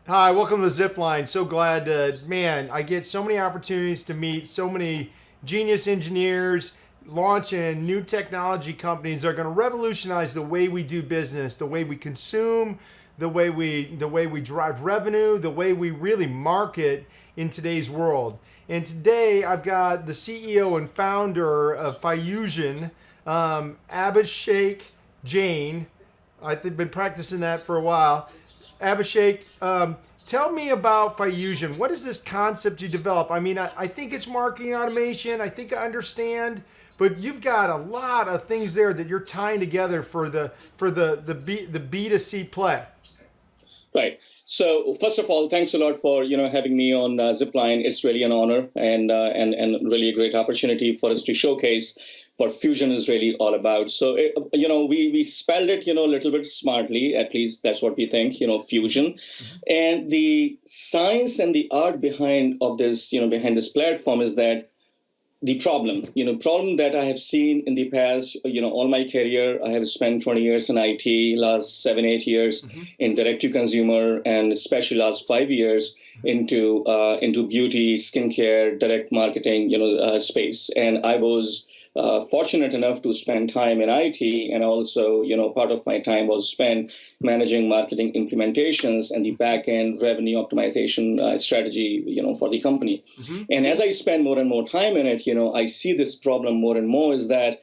Hi, welcome to Zipline. So glad man, I get so many opportunities to meet so many genius engineers launching new technology companies that are going to revolutionize the way we do business, the way we consume, the way we drive revenue, the way we really market in today's world. And today I've got the CEO and founder of Fyoosion, Abhishek Jain. I've been practicing that for a while. Abhishek, tell me about Fyoosion. What is this concept you develop? I mean, I think it's marketing automation. I think I understand, but you've got a lot of things there that you're tying together for the B2C play. Right. So first of all, thanks a lot for having me on Zipline. It's really an honor and really a great opportunity for us to showcase what Fyoosion is really all about. So we spelled it a little bit smartly. At least that's what we think. Fyoosion, and the science and the art behind this platform is that the problem that I have seen in the past, all my career, I have spent 20 years in IT, last 7, 8 years in direct to consumer, and especially last 5 years into beauty, skincare, direct marketing, space. And I was fortunate enough to spend time in IT, and also, part of my time was spent managing marketing implementations and the back end revenue optimization strategy, for the company. And as I spend more and more time in it, I see this problem more and more is that,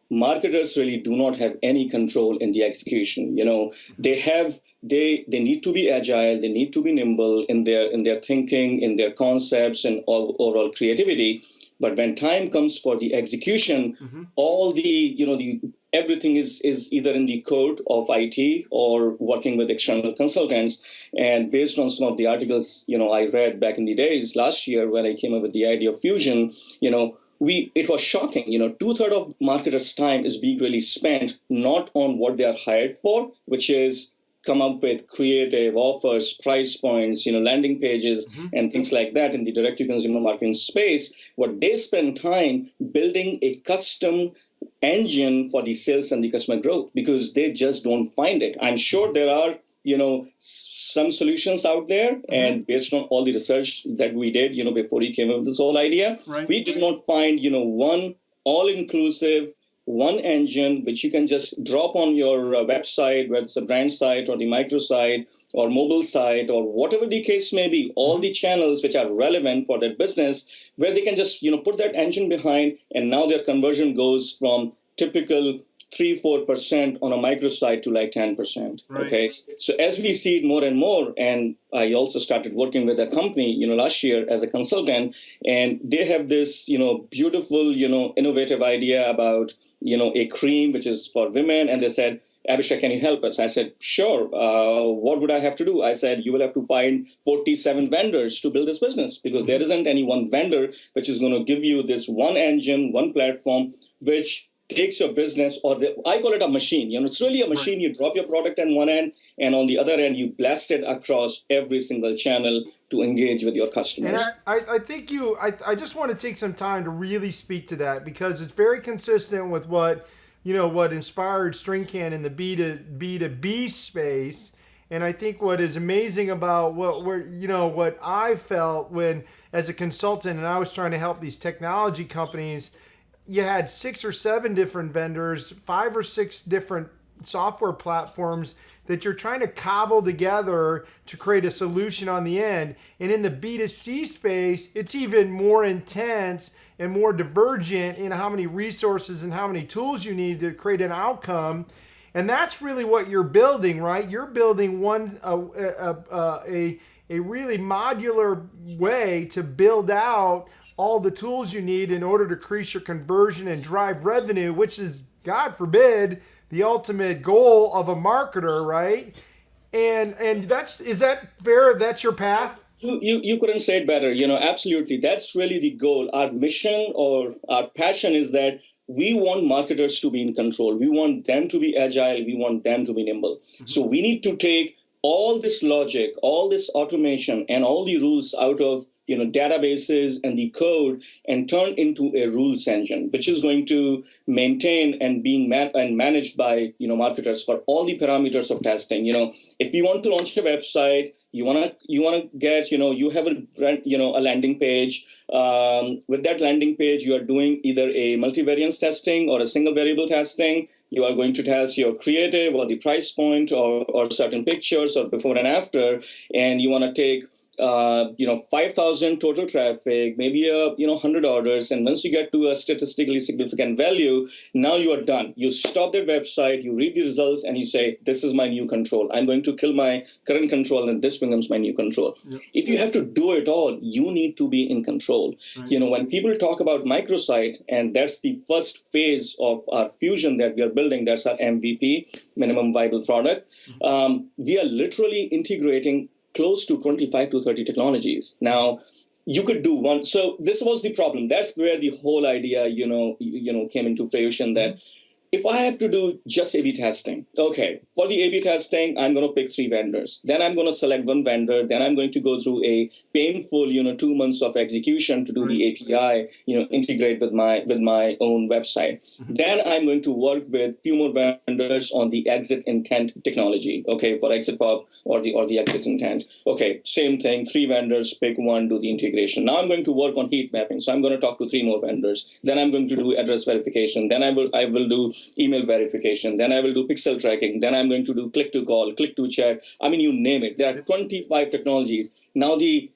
marketers really do not have any control in the execution. They need to be agile, they need to be nimble in their thinking, in their concepts, and overall creativity. But when time comes for the execution, all the everything is either in the code of IT or working with external consultants. And based on some of the articles, I read back in the days last year when I came up with the idea of Fyoosion, it was shocking. 2/3 of marketers' time is being really spent not on what they are hired for, which is come up with creative offers, price points, landing pages, and things like that in the direct-to-consumer marketing space. What they spend time building a custom engine for the sales and the customer growth because they just don't find it. I'm sure there are, some solutions out there, and based on all the research that we did, before we came up with this whole idea, we did not find, one all-inclusive one engine which you can just drop on your website, whether it's a brand site or the micro site or mobile site or whatever the case may be, all the channels which are relevant for that business, where they can just put that engine behind, and now their conversion goes from typical 3-4% on a micro site to like 10%. Okay. So as we see it more and more, and I also started working with a company, last year as a consultant, and they have this, beautiful, innovative idea about, a cream which is for women. And they said, Abhishek, can you help us? I said, sure. What would I have to do? I said, you will have to find 47 vendors to build this business because there isn't any one vendor which is going to give you this one engine, one platform, which takes your business, I call it a machine. It's really a machine. You drop your product on one end, and on the other end, you blast it across every single channel to engage with your customers. And I think I just want to take some time to really speak to that because it's very consistent with what inspired StringCan in the B2B space. And I think what is amazing about what I felt when, as a consultant, and I was trying to help these technology companies, you had 6 or 7 different vendors, 5 or 6 different software platforms that you're trying to cobble together to create a solution on the end. And in the B2C space, it's even more intense and more divergent in how many resources and how many tools you need to create an outcome. And that's really what you're building, right? You're building a really modular way to build out all the tools you need in order to increase your conversion and drive revenue, which is, God forbid, the ultimate goal of a marketer, right? And is that fair? That's your path? You couldn't say it better. Absolutely. That's really the goal. Our mission or our passion is that we want marketers to be in control. We want them to be agile. We want them to be nimble. So we need to take all this logic, all this automation, and all the rules out of databases and the code and turn into a rules engine, which is going to maintain and being managed by marketers for all the parameters of testing. If you want to launch a website, You wanna get, you have a brand, a landing page. With that landing page, you are doing either a multivariance testing or a single variable testing. You are going to test your creative or the price point or certain pictures or before and after, and you want to take 5,000 total traffic, maybe 100 orders, and once you get to a statistically significant value, now you are done. You stop the website, you read the results, and you say, this is my new control. I'm going to kill my current control, and this becomes my new control. Yep. If you have to do it all, you need to be in control. Right. When people talk about microsite, and that's the first phase of our Fyoosion that we are building, that's our MVP, minimum viable product. We are literally integrating close to 25 to 30 technologies. Now, you could do one. So this was the problem. That's where the whole idea, came into fruition, that if I have to do just A/B testing, okay, for the A/B testing, I'm going to pick 3 vendors. Then I'm going to select one vendor. Then I'm going to go through a painful, 2 months of execution to do the API, integrate with my own website. Then I'm going to work with few more vendors on the exit intent technology, okay, for exit pop or the exit intent. Okay, same thing, 3 vendors, pick one, do the integration. Now I'm going to work on heat mapping. So I'm going to talk to 3 more vendors. Then I'm going to do address verification. Then I will do email verification, then I will do pixel tracking, then I'm going to do click to call, click to chat. I mean, you name it. There are 25 technologies. Now the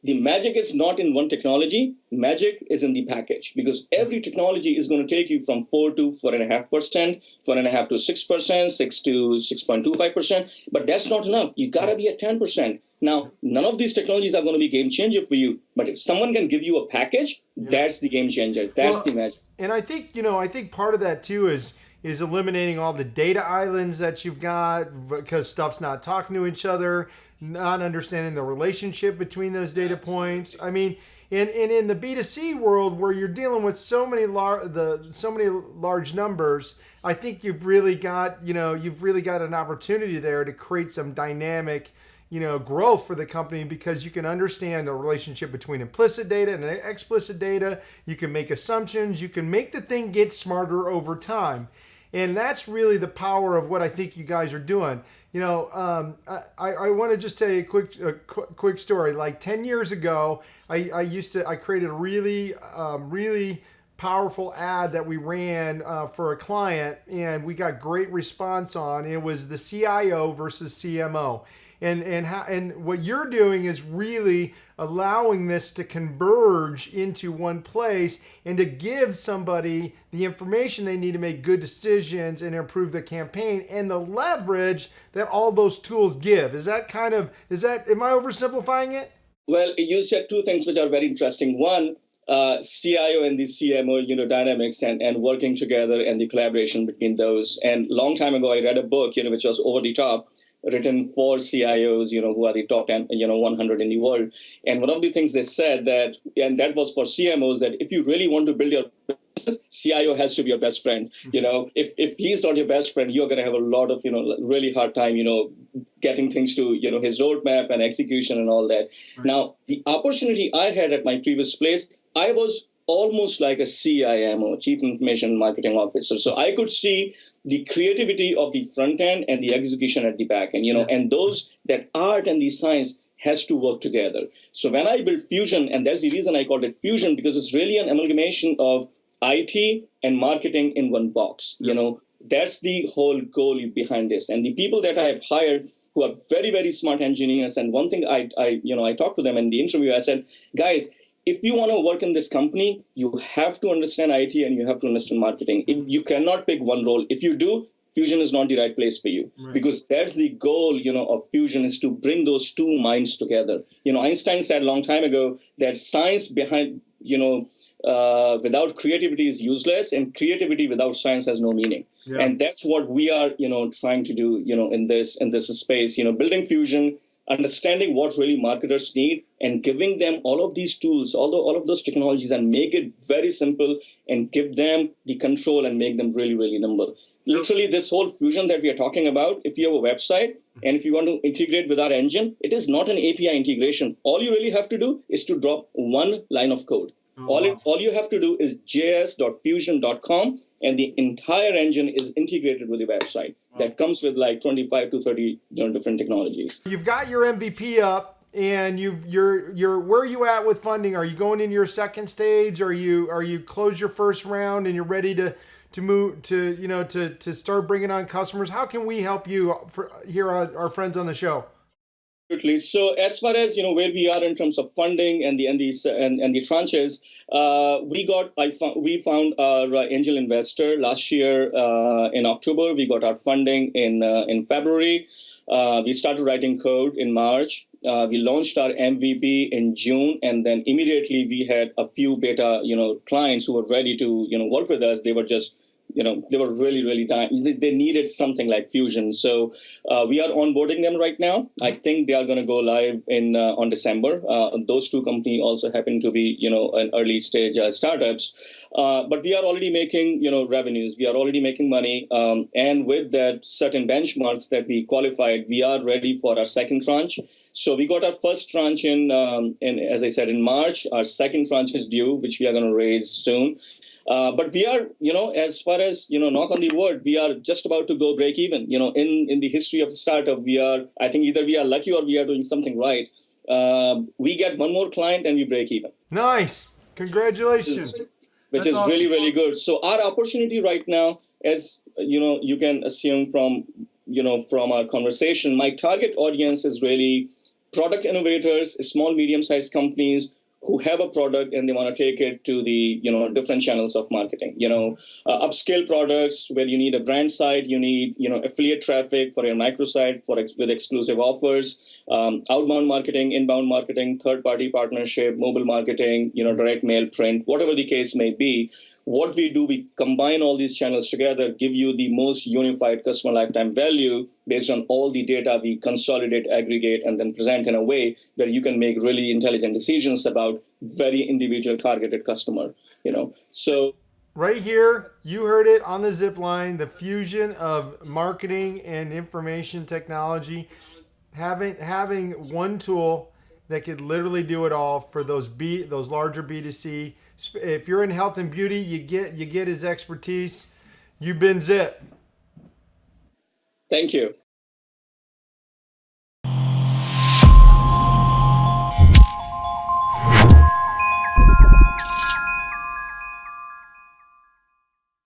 magic is not in one technology, magic is in the package, because every technology is going to take you from 4 to 4.5%, 4.5 to 6%, 6 to 6.25%, but that's not enough. You gotta be at 10%. Now, none of these technologies are going to be game changer for you, but if someone can give you a package, that's the game changer. That's the magic. And I think part of that too is eliminating all the data islands that you've got, because stuff's not talking to each other, not understanding the relationship between those data points. I mean, in the B2C world where you're dealing with so many large numbers, I think you've really got an opportunity there to create some dynamic growth for the company, because you can understand the relationship between implicit data and explicit data. You can make assumptions. You can make the thing get smarter over time. And that's really the power of what I think you guys are doing. I want to just tell you a quick story. Like 10 years ago, I created a really powerful ad that we ran for a client, and we got great response on. It was the CIO versus CMO. And what you're doing is really allowing this to converge into one place and to give somebody the information they need to make good decisions and improve the campaign, and the leverage that all those tools give. Am I oversimplifying it? Well, you said 2 things which are very interesting. One, CIO and the CMO, dynamics and working together and the collaboration between those. And long time ago, I read a book, which was over the top, written for CIOs, who are the top 10, 100 in the world. And one of the things they said that was for CMOs, that if you really want to build your business, CIO has to be your best friend. If he's not your best friend, you're going to have a lot of, really hard time, getting things to, his roadmap and execution and all that. Right. Now, the opportunity I had at my previous place, I was almost like a CIMO, Chief Information Marketing Officer. So I could see the creativity of the front end and the execution at the back end, and that art and the science has to work together. So when I built Fyoosion, and that's the reason I called it Fyoosion, because it's really an amalgamation of IT and marketing in one box. That's the whole goal behind this. And the people that I have hired who are very, very smart engineers. And one thing I talked to them in the interview, I said, guys, if you want to work in this company, you have to understand IT and you have to understand marketing. You cannot pick one role. If you do, Fyoosion is not the right place for you, right? Because that's the goal, of Fyoosion, is to bring those 2 minds together. Einstein said a long time ago that science behind, without creativity is useless, and creativity without science has no meaning. Yeah. And that's what we are, trying to do, in this space, building Fyoosion, understanding what really marketers need, and giving them all of these tools, all of those technologies, and make it very simple and give them the control and make them really, really nimble. Literally, this whole Fyoosion that we are talking about, if you have a website and if you want to integrate with our engine, it is not an API integration. All you really have to do is to drop one line of code. All you have to do is js.fyoosion.com, and the entire engine is integrated with the website. That comes with like 25 to 30 different technologies. You've got your MVP up, and you're where are you at with funding? Are you going into your second stage? Are you close your first round and you're ready to move to start bringing on customers? How can we help you here, our friends on the show? Absolutely. So as far as where we are in terms of funding and the tranches, we found our angel investor last year in October. We got our funding in February. We started writing code in March. We launched our MVP in June, and then immediately we had a few beta clients who were ready to work with us. They were just they were really dying. They needed something like Fyoosion. So we are onboarding them right now. I think they are going to go live on December. Those two companies also happen to be an early stage startups. But we are already making revenues. We are already making money. And with that certain benchmarks that we qualified, we are ready for our second tranche. So we got our first tranche in as I said, in March. Our second tranche is due, which we are going to raise soon. But we are, as far as, knock on the wood, we are just about to go break even. In the history of the startup, I think either we are lucky or we are doing something right. We get one more client and we break even. Nice. Congratulations. Which is awesome. Really good. So our opportunity right now, as you can assume from our conversation, my target audience is really product innovators, small, medium-sized companies who have a product and they want to take it to the different channels of marketing. Upscale products where you need a brand site, you need affiliate traffic for your microsite with exclusive offers, outbound marketing, inbound marketing, third-party partnership, mobile marketing, direct mail, print, whatever the case may be. What we do, we combine all these channels together, give you the most unified customer lifetime value based on all the data we consolidate, aggregate, and then present in a way where you can make really intelligent decisions about very individual targeted customer, So right here, you heard it on the zip line, the fusion of marketing and information technology, having one tool that could literally do it all for those larger B2C. If you're in health and beauty, you get his expertise. You've been Zip. Thank you.